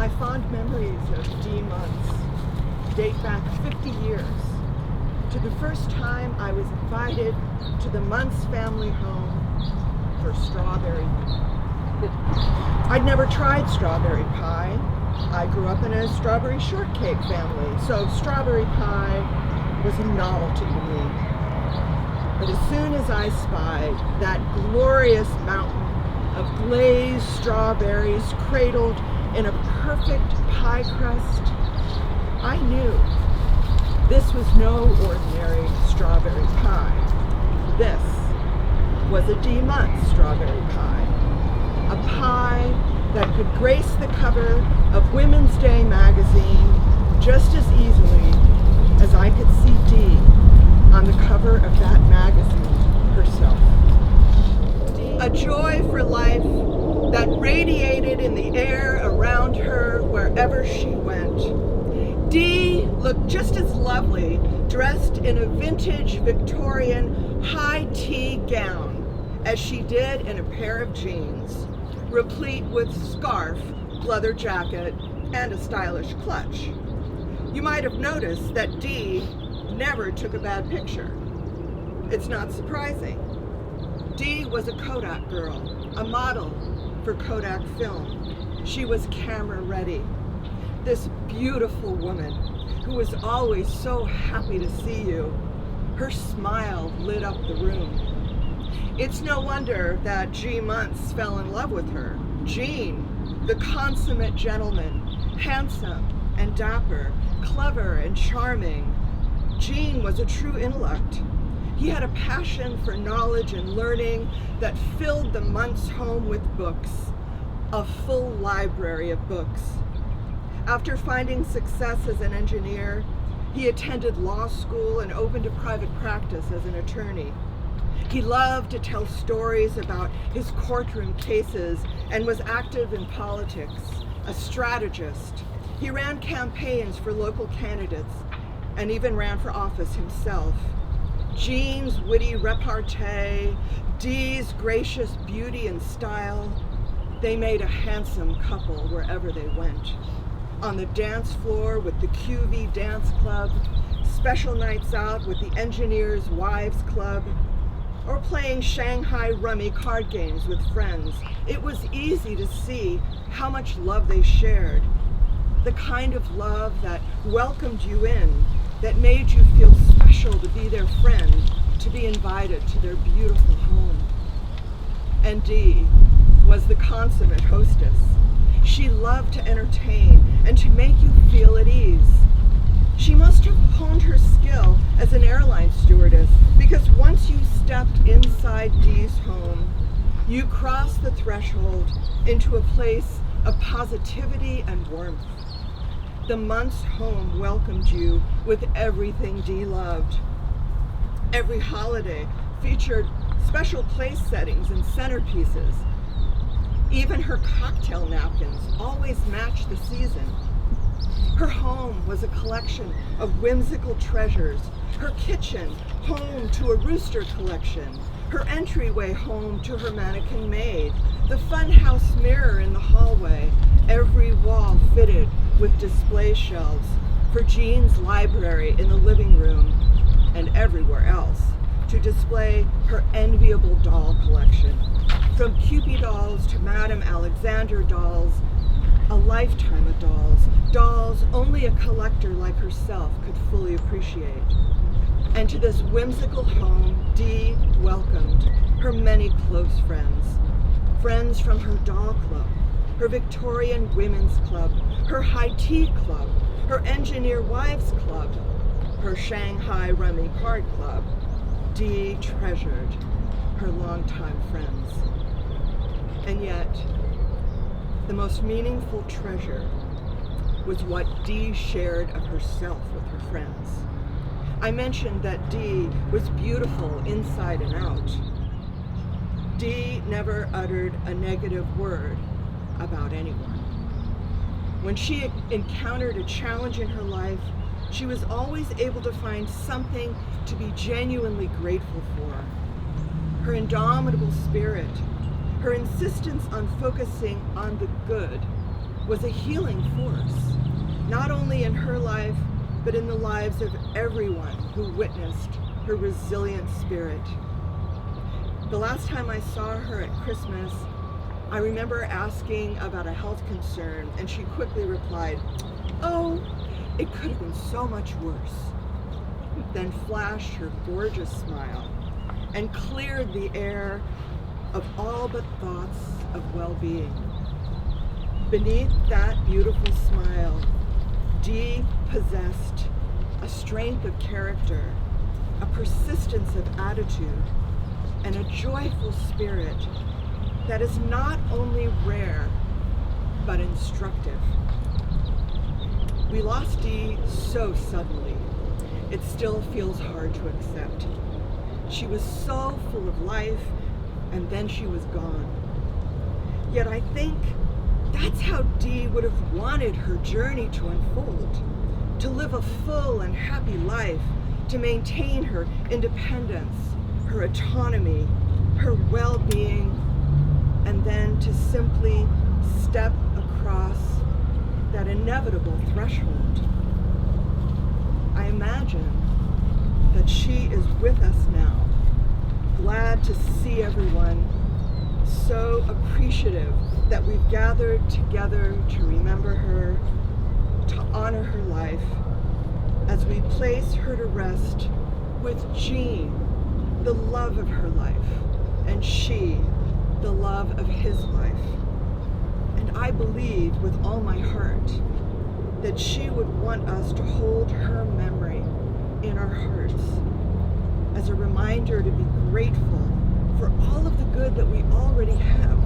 My fond memories of Dee Monce date back 50 years to the first time I was invited to the Monce family home for strawberry pie. I'd never tried strawberry pie. I grew up in a strawberry shortcake family, so strawberry pie was a novelty to me. But as soon as I spied that glorious mountain of glazed strawberries cradled in a perfect pie crust, I knew this was no ordinary strawberry pie. This was a Dee Monce strawberry pie. A pie that could grace the cover of Women's Day magazine just as easily as I could see Dee on the cover of that magazine herself. A joy for life that radiated in the air around her wherever she went. Dee looked just as lovely dressed in a vintage Victorian high tea gown as she did in a pair of jeans, replete with scarf, leather jacket, and a stylish clutch. You might have noticed that Dee never took a bad picture. It's not surprising. Dee was a Kodak girl, a model for Kodak film. She was camera ready. This beautiful woman who was always so happy to see you. Her smile lit up the room. It's no wonder that Dee Monce fell in love with her. Gene, the consummate gentleman, handsome and dapper, clever and charming. Gene was a true intellect. He had a passion for knowledge and learning that filled the Monce home with books, a full library of books. After finding success as an engineer, he attended law school and opened a private practice as an attorney. He loved to tell stories about his courtroom cases and was active in politics, a strategist. He ran campaigns for local candidates and even ran for office himself. Gene's witty repartee, Dee's gracious beauty and style, they made a handsome couple wherever they went. On the dance floor with the QV Dance Club, special nights out with the Engineers' Wives Club, or playing Shanghai rummy card games with friends. It was easy to see how much love they shared. The kind of love that welcomed you in, that made you feel special to be their friend, to be invited to their beautiful home. And Dee was the consummate hostess. She loved to entertain and to make you feel at ease. She must have honed her skill as an airline stewardess, because once you stepped inside Dee's home, you crossed the threshold into a place of positivity and warmth. The Monce home welcomed you with everything Dee loved. Every holiday featured special place settings and centerpieces. Even her cocktail napkins always matched the season. Her home was a collection of whimsical treasures. Her kitchen, home to a rooster collection. Her entryway home to her mannequin maid. The funhouse mirror in the hallway. Every wall fitted with display shelves for Gene's library in the living room and everywhere else to display her enviable doll collection. From Cupid dolls to Madame Alexander dolls, a lifetime of dolls, dolls only a collector like herself could fully appreciate. And to this whimsical home, Dee welcomed her many close friends. Friends from her doll club, her Victorian Women's Club, her high tea club, her Engineer Wives Club, her Shanghai Rummy Card Club. Dee treasured her longtime friends. And yet, the most meaningful treasure was what Dee shared of herself with her friends. I mentioned that Dee was beautiful inside and out. Dee never uttered a negative word about anyone. When she encountered a challenge in her life, she was always able to find something to be genuinely grateful for. Her indomitable spirit, her insistence on focusing on the good, was a healing force, not only in her life, but in the lives of everyone who witnessed her resilient spirit. The last time I saw her at Christmas, I remember asking about a health concern, and she quickly replied, "Oh, it could have been so much worse," then flashed her gorgeous smile and cleared the air of all but thoughts of well-being. Beneath that beautiful smile, Dee possessed a strength of character, a persistence of attitude, and a joyful spirit that is not only rare, but instructive. We lost Dee so suddenly, it still feels hard to accept. She was so full of life, and then she was gone. Yet I think that's how Dee would have wanted her journey to unfold, to live a full and happy life, to maintain her independence, her autonomy, her well-being, and then to simply step across that inevitable threshold. I imagine that she is with us now, glad to see everyone, so appreciative that we've gathered together to remember her, to honor her life, as we place her to rest with Jean, the love of her life, and she, the love of his life. And I believe with all my heart that she would want us to hold her memory in our hearts as a reminder to be grateful for all of the good that we already have,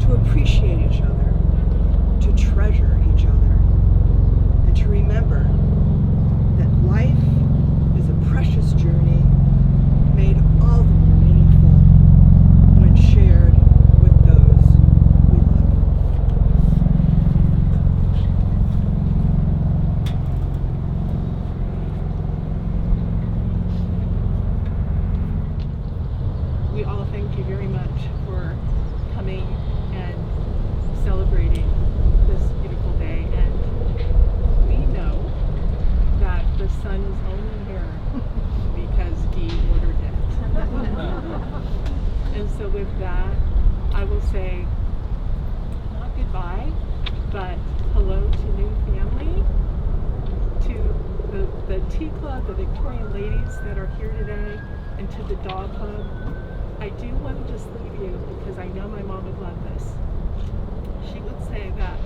to appreciate each other, to treasure each other, and to remember that life is a precious journey made all the more meaningful when shared with those we love. We all thank you very much for coming and celebrating this beautiful day. And we know that the sun is only here because Dee ordered it. And so with that, I will say not goodbye, but hello to new family, to the tea club, the Victorian ladies that are here today, and to the dog club. I do want to just leave you because I know my mom would love this. She would say that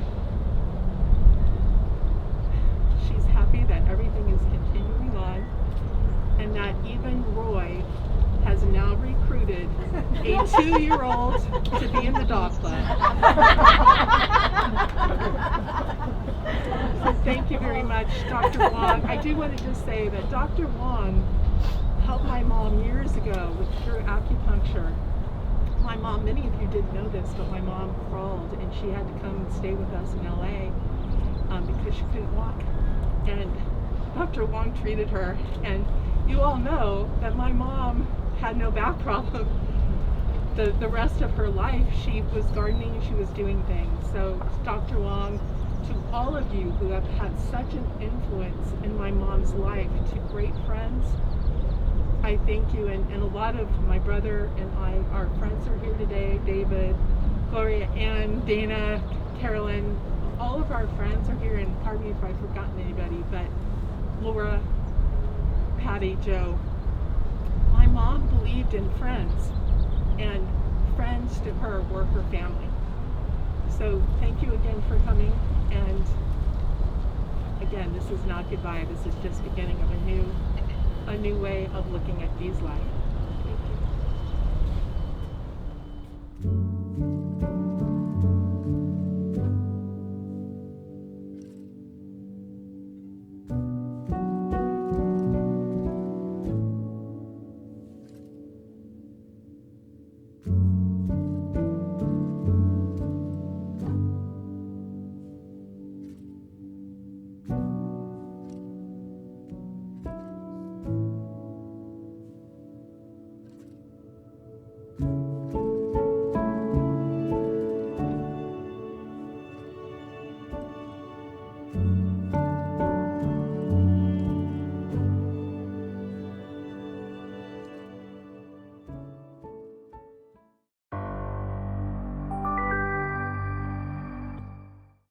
she's happy that everything is continuing on, and that even Roy has now recruited a 2-year-old to be in the dog club. So thank you very much, Dr. Wong. I do want to just say that Dr. Wong helped my mom years ago with pure acupuncture. My mom, many of you didn't know this, but my mom crawled and she had to come and stay with us in LA because she couldn't walk. And Dr. Wong treated her. And you all know that my mom had no back problem. The rest of her life, she was gardening, she was doing things. So Dr. Wong, to all of you who have had such an influence in my mom's life, to great friends, I thank you, and a lot of my brother and I, our friends are here today, David, Gloria, Ann, Dana, Carolyn, all of our friends are here, and pardon me if I've forgotten anybody, but Laura, Patty, Joe. My mom believed in friends, and friends to her were her family. So thank you again for coming, and again, this is not goodbye, this is just beginning of a new way of looking at Dee's life.